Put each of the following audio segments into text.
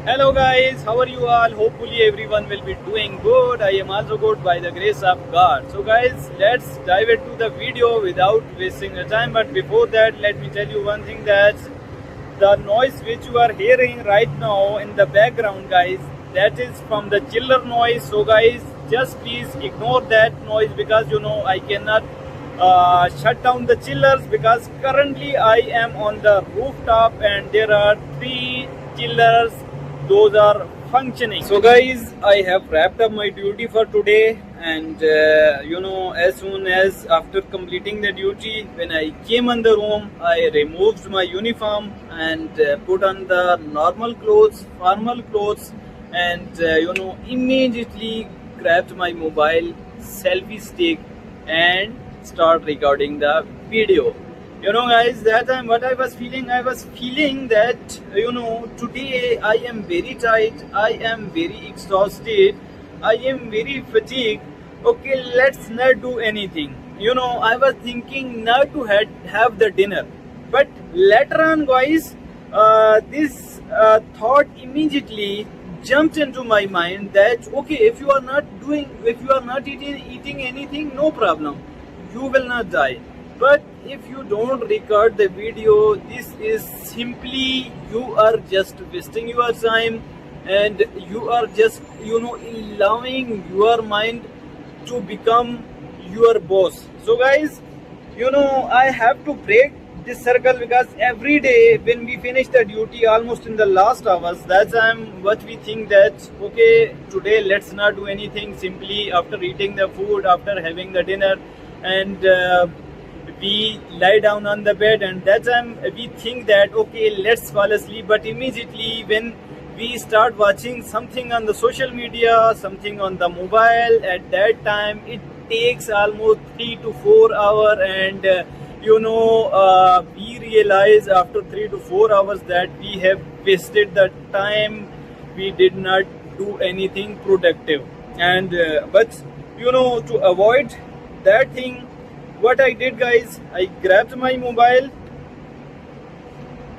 Hello guys, how are you all? Hopefully everyone will be doing good. I am also good by the grace of God. So guys, let's dive into the video without wasting the time. But before that, let me tell you one thing, that the noise which you are hearing right now in the background, guys, that is from the chiller noise. So guys, just please ignore that noise, because I cannot shut down the chillers, because currently I am on the rooftop and there are three chillers, those are functioning. So guys, I have wrapped up my duty for today, and as soon as after completing the duty, when I came in the room, I removed my uniform and put on the normal clothes, formal clothes, and immediately grabbed my mobile selfie stick and start recording the video. Guys, that time what I was feeling that today I am very tired, I am very exhausted, I am very fatigued. Okay, let's not do anything. I was thinking not to have the dinner, but later on, guys, this thought immediately jumped into my mind that okay, if you are not eating anything, no problem, you will not die. But if you don't record the video, this is simply you are just wasting your time, and you are just allowing your mind to become your boss. So guys, I have to break this circle, because every day when we finish the duty almost in the last hours, that time what we think that okay, today let's not do anything, simply after eating the food, after having the dinner, and we lie down on the bed, and that time we think that okay, let's fall asleep. But immediately when we start watching something on the social media, something on the mobile, at that time it takes almost 3 to 4 hours, and we realize after 3 to 4 hours that we have wasted the time, we did not do anything productive. And but to avoid that thing, what I did, guys, I grabbed my mobile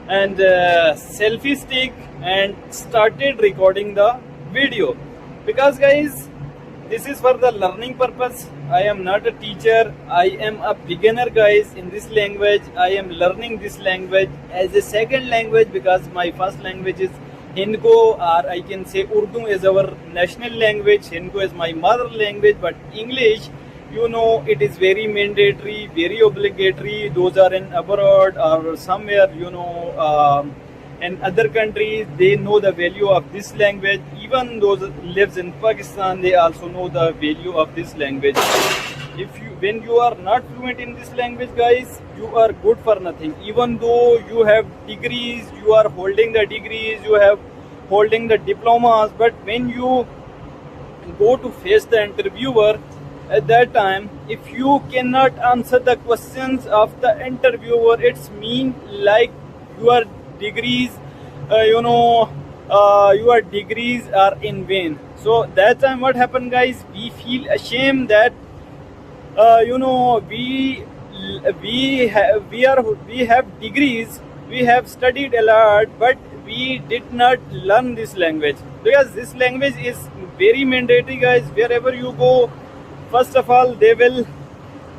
and selfie stick and started recording the video, because guys, this is for the learning purpose. I am not a teacher, I am a beginner, guys, in this language. I am learning this language as a second language, because my first language is Hindi, or I can say Urdu is our national language, Hindi is my mother language, but English, it is very mandatory, very obligatory. Those are in abroad or somewhere, in other countries, they know the value of this language. Even those lives in Pakistan, they also know the value of this language. When you are not fluent in this language, guys, you are good for nothing. Even though you have degrees, you are holding the degrees, you have holding the diplomas, but when you go to face the interviewer, at that time, if you cannot answer the questions of the interviewer, it's mean like your degrees, your degrees are in vain. So that time what happened, guys, we feel ashamed that we have degrees, we have studied a lot, but we did not learn this language, because this language is very mandatory, guys. Wherever you go, first of all, they will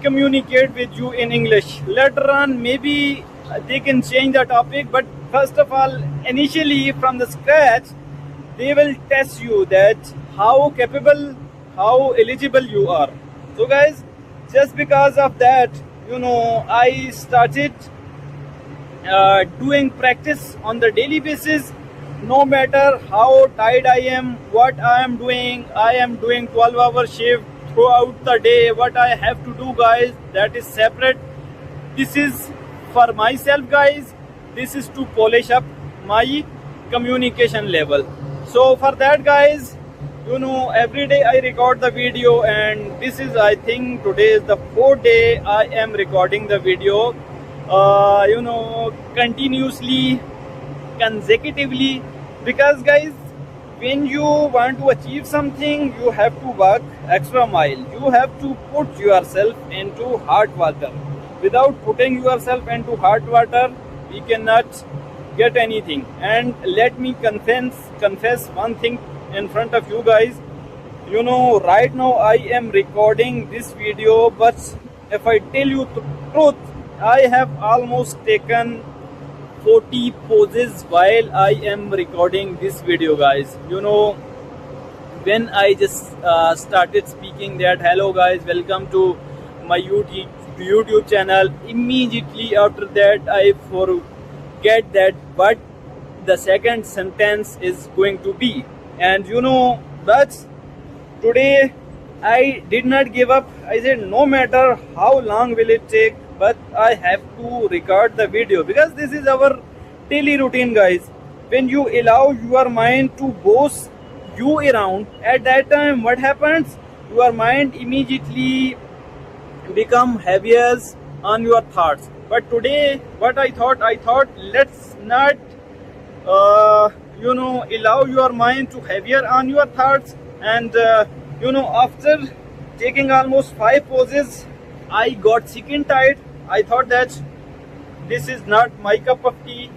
communicate with you in English. Later on, maybe they can change the topic, but first of all, initially from the scratch, they will test you that how capable, how eligible you are. So guys, just because of that, I started doing practice on the daily basis. No matter how tired I am, what I am doing 12-hour shift throughout the day. What I have to do, guys, that is separate. This is for myself, guys. This is to polish up my communication level. So for that, guys, every day I record the video, and this is, I think today is the 4th day I am recording the video, continuously, consecutively, because guys, when you want to achieve something, you have to work extra mile. You have to put yourself into hot water. Without putting yourself into hot water, we cannot get anything. And let me confess confess one thing in front of you guys. You know, right now I am recording this video, but if I tell you the truth, I have almost taken 40 poses while I am recording this video, guys. You know, when I just started speaking that hello guys, welcome to my YouTube channel, immediately after that I forget that what the second sentence is going to be. And you know, but today I did not give up. I said no matter how long will it take, but I have to record the video, because this is our daily routine, guys. When you allow your mind to boss you around, at that time what happens? Your mind immediately become heavier on your thoughts. But today what I thought let's not you know, allow your mind to heavier on your thoughts. And you know, after taking almost 5 poses, I got sick and tired. I thought that this is not my cup of tea,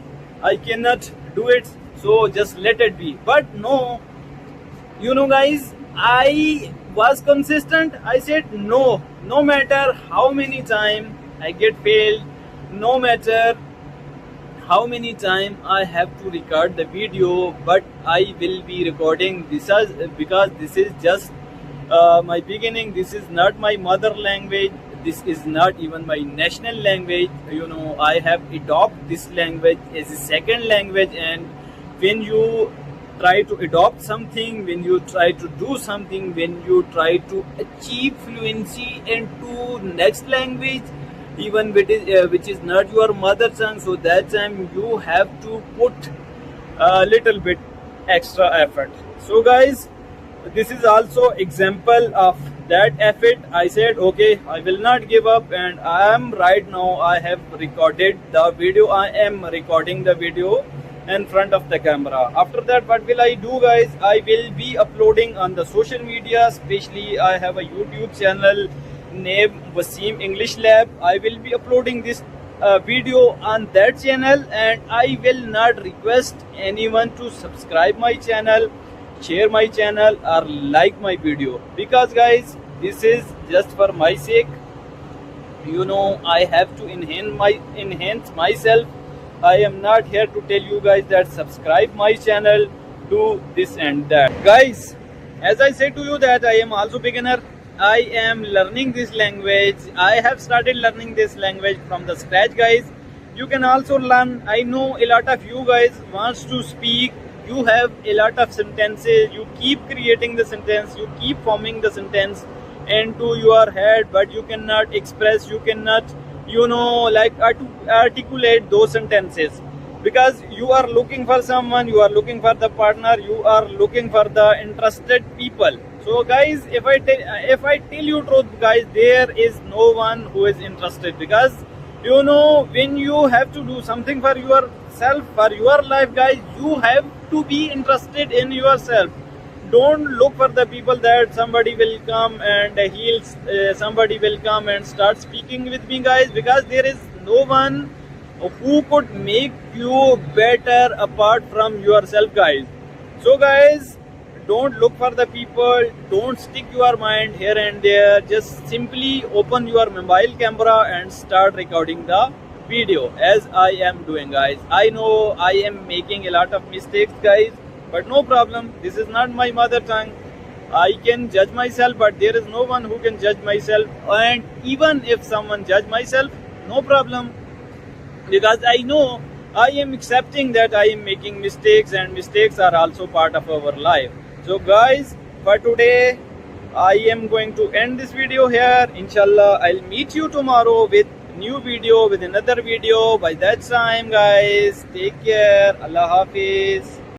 I cannot do it, so just let it be. But no, you know guys, I was consistent. I said no matter how many time I get failed, no matter how many time I have to record the video, but I will be recording this as, because this is just my beginning. This is not my mother language, this is not even my national language. You know, I have adopted this language as a second language, and when you try to adopt something, when you try to do something, when you try to achieve fluency into next language, even which is not your mother tongue, so that time you have to put a little bit extra effort. So guys, this is also example of that effort. I said okay, I will not give up, and I am right now, I have recorded the video. I am recording the video in front of the camera. After that, what will I do, guys? I will be uploading on the social media, especially I have a YouTube channel named Wasim English Lab. I will be uploading this video on that channel, and I will not request anyone to subscribe my channel, share my channel, or like my video, because guys, this is just for my sake. You know, I have to enhance myself. I am not here to tell you guys that subscribe my channel, do this and that. Guys, as I said to you that I am also beginner. I am learning this language. I have started learning this language from the scratch, guys. You can also learn. I know a lot of you guys wants to speak. You have a lot of sentences. You keep creating the sentence. You keep forming the sentence into your head, but you cannot express. You cannot, you know, like articulate those sentences, because you are looking for someone, you are looking for the partner, you are looking for the interested people. So guys, if I tell you truth, guys, there is no one who is interested, because you know, when you have to do something for yourself, for your life, guys, you have to be interested in yourself. Don't look for the people that somebody will come and somebody will come and start speaking with me, guys, because there is no one who could make you better apart from yourself, guys. So guys, don't look for the people, don't stick your mind here and there, just simply open your mobile camera and start recording the video as I am doing, guys. I know I am making a lot of mistakes, guys, but no problem, this is not my mother tongue. I can judge myself, but there is no one who can judge myself, and even if someone judge myself, no problem, because I know I am accepting that I am making mistakes, and mistakes are also part of our life. So guys, for today I am going to end this video here. Inshallah, I'll meet you tomorrow with new video, with another video. By that time, guys, take care. Allah Hafiz.